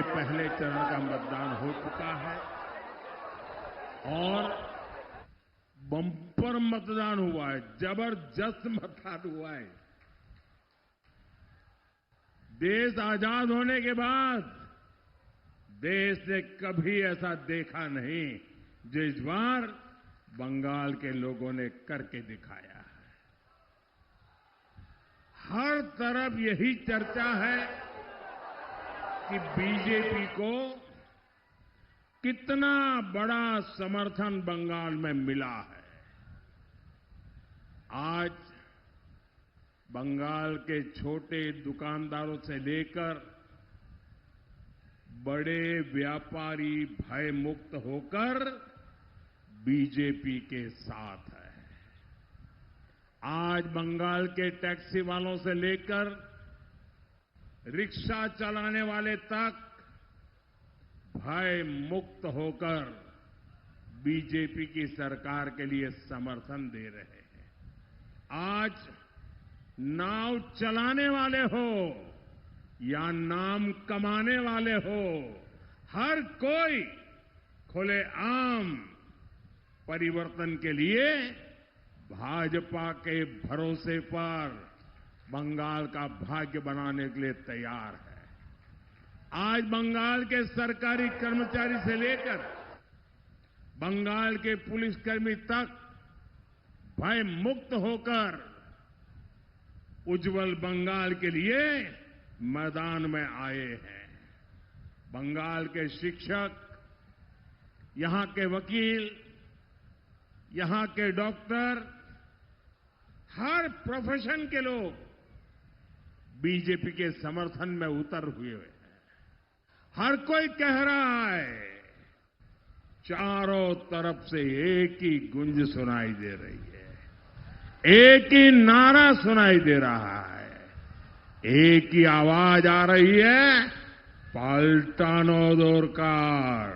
के पहले चरण का मतदान हो चुका है और बम्पर मतदान हुआ है, जबरदस्त मतदान हुआ है। देश आजाद होने के बाद देश ने कभी ऐसा देखा नहीं जो इस बार बंगाल के लोगों ने करके दिखाया है। हर तरफ यही चर्चा है कि बीजेपी को कितना बड़ा समर्थन बंगाल में मिला है। आज बंगाल के छोटे दुकानदारों से लेकर बड़े व्यापारी भय मुक्त होकर बीजेपी के साथ है। आज बंगाल के टैक्सी वालों से लेकर रिक्शा चलाने वाले तक भय मुक्त होकर बीजेपी की सरकार के लिए समर्थन दे रहे हैं। आज नाव चलाने वाले हो या नाम कमाने वाले हो, हर कोई खुलेआम परिवर्तन के लिए भाजपा के भरोसे पर बंगाल का भाग्य बनाने के लिए तैयार है। आज बंगाल के सरकारी कर्मचारी से लेकर बंगाल के पुलिसकर्मी तक भय मुक्त होकर उज्जवल बंगाल के लिए मैदान में आए हैं। बंगाल के शिक्षक, यहां के वकील, यहां के डॉक्टर, हर प्रोफेशन के लोग बीजेपी के समर्थन में उतर हुए हैं। हर कोई कह रहा है, चारों तरफ से एक ही गुंज सुनाई दे रही है, एक ही नारा सुनाई दे रहा है, एक ही आवाज आ रही है, पाल्टानो दोरकार,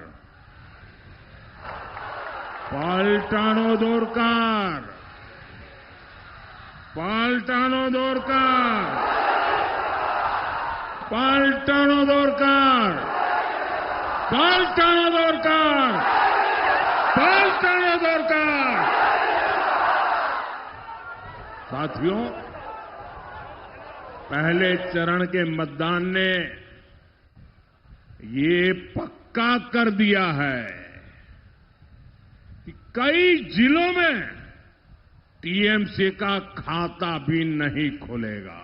पाल्टानो दोरकार, पाल्टानो दोरकार, पाल्टानो दोरकार, पाल्टानो दोरकार, पाल्टानो दोरकार। साथियों, पहले चरण के मतदान ने ये पक्का कर दिया है कि कई जिलों में टीएमसी का खाता भी नहीं खुलेगा।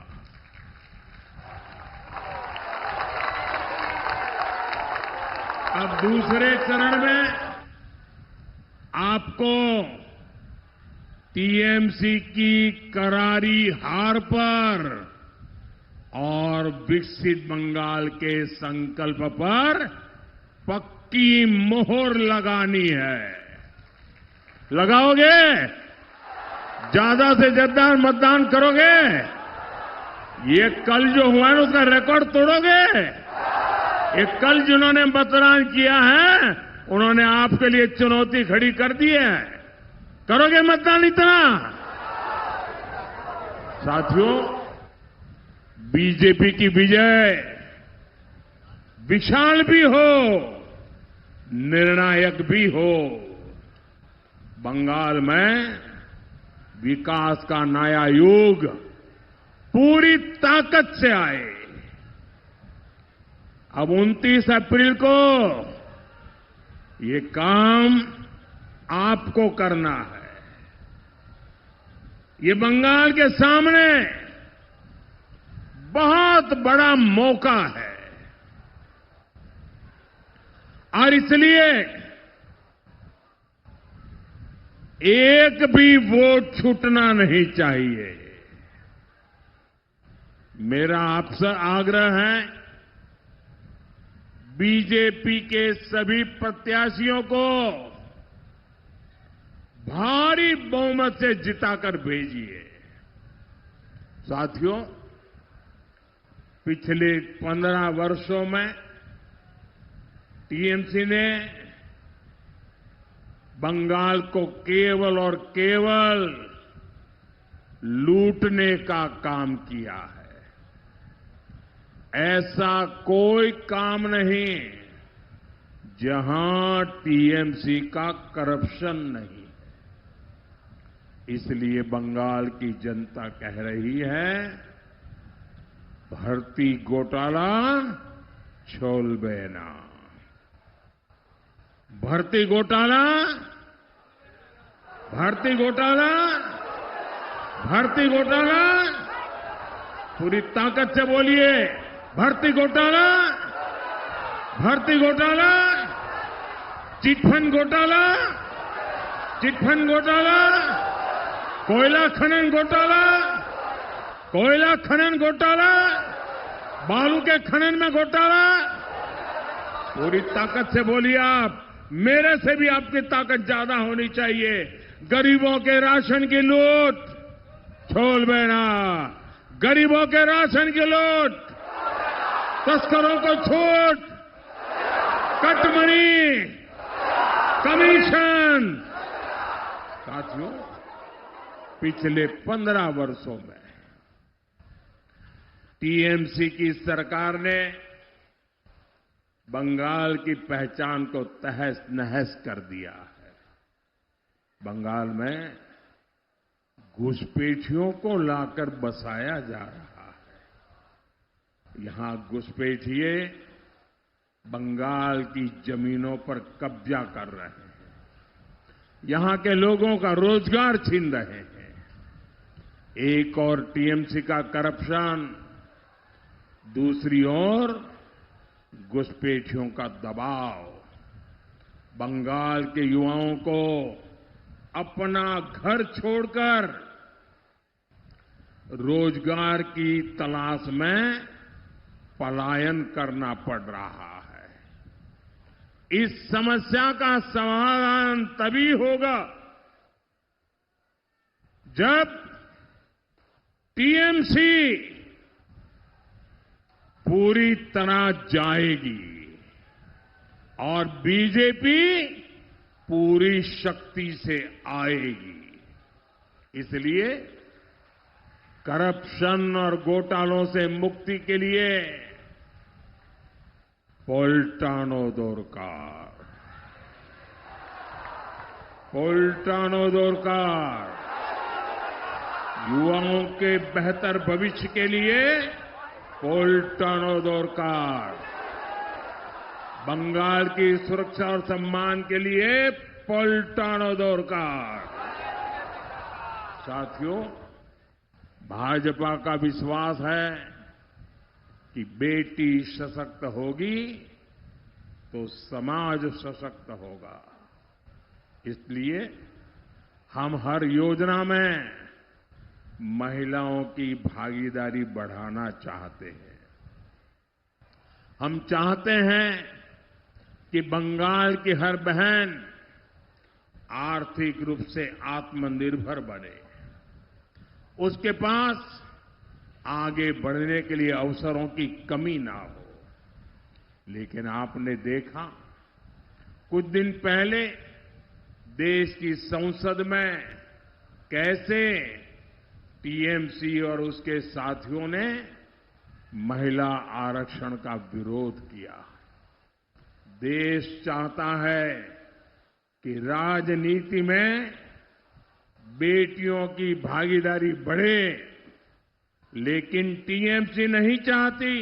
अब दूसरे चरण में आपको टीएमसी की करारी हार पर और विकसित बंगाल के संकल्प पर पक्की मोहर लगानी है। लगाओगे? ज्यादा से ज्यादा मतदान करोगे? ये कल जो हुआ है उसका रिकॉर्ड तोड़ोगे? ये कल जिन्होंने मतदान किया है उन्होंने आपके लिए चुनौती खड़ी कर दी है। करोगे मतदान इतना? साथियों, बीजेपी की विजय विशाल भी हो, निर्णायक भी हो। बंगाल में विकास का नया युग पूरी ताकत से आए। अब 29 अप्रैल को ये काम आपको करना है। ये बंगाल के सामने बहुत बड़ा मौका है और इसलिए एक भी वोट छूटना नहीं चाहिए। मेरा आपसे आग्रह है, बीजेपी के सभी प्रत्याशियों को भारी बहुमत से जिताकर भेजिए। साथियों, पिछले 15 वर्षों में टीएमसी ने बंगाल को केवल और केवल लूटने का काम किया है। ऐसा कोई काम नहीं जहां टीएमसी का करप्शन नहीं। इसलिए बंगाल की जनता कह रही है, भर्ती घोटाला छोलबे ना। भर्ती घोटाला, भर्ती घोटाला, भर्ती घोटाला, पूरी ताकत से बोलिए, भर्ती घोटाला, भर्ती घोटाला, चिटफंड घोटाला, चिटफंड घोटाला, कोयला खनन घोटाला, कोयला खनन घोटाला, बालू के खनन में घोटाला। पूरी ताकत से बोलिए आप, मेरे से भी आपकी ताकत ज्यादा होनी चाहिए। गरीबों के राशन की लूट छोलबे ना, गरीबों के राशन की लूट, तस्करों को छूट, कटमनी, कमीशन। साथियों, पिछले 15 वर्षों में टीएमसी की सरकार ने बंगाल की पहचान को तहस नहस कर दिया है। बंगाल में घुसपैठियों को लाकर बसाया जा रहा है। यहां घुसपैठिए बंगाल की जमीनों पर कब्जा कर रहे हैं, यहां के लोगों का रोजगार छीन रहे हैं। एक और टीएमसी का करप्शन, दूसरी ओर घुसपैठियों का दबाव बंगाल के युवाओं को अपना घर छोड़कर रोजगार की तलाश में पलायन करना पड़ रहा है। इस समस्या का समाधान तभी होगा जब टीएमसी पूरी तरह जाएगी और बीजेपी पूरी शक्ति से आएगी। इसलिए करप्शन और घोटालों से मुक्ति के लिए पोल्टानो दोरकार, पोल्टानो दोरकार, युवाओं के बेहतर भविष्य के लिए पोल्टानो दोरकार, बंगाल की सुरक्षा और सम्मान के लिए पोल्टानो दोरकार। साथियों, भाजपा का विश्वास है कि बेटी सशक्त होगी तो समाज सशक्त होगा। इसलिए हम हर योजना में महिलाओं की भागीदारी बढ़ाना चाहते हैं। हम चाहते हैं कि बंगाल की हर बहन आर्थिक रूप से आत्मनिर्भर बने, उसके पास आगे बढ़ने के लिए अवसरों की कमी ना हो। लेकिन आपने देखा, कुछ दिन पहले देश की संसद में कैसे टीएमसी और उसके साथियों ने महिला आरक्षण का विरोध किया। देश चाहता है कि राजनीति में बेटियों की भागीदारी बढ़े, लेकिन टीएमसी नहीं चाहती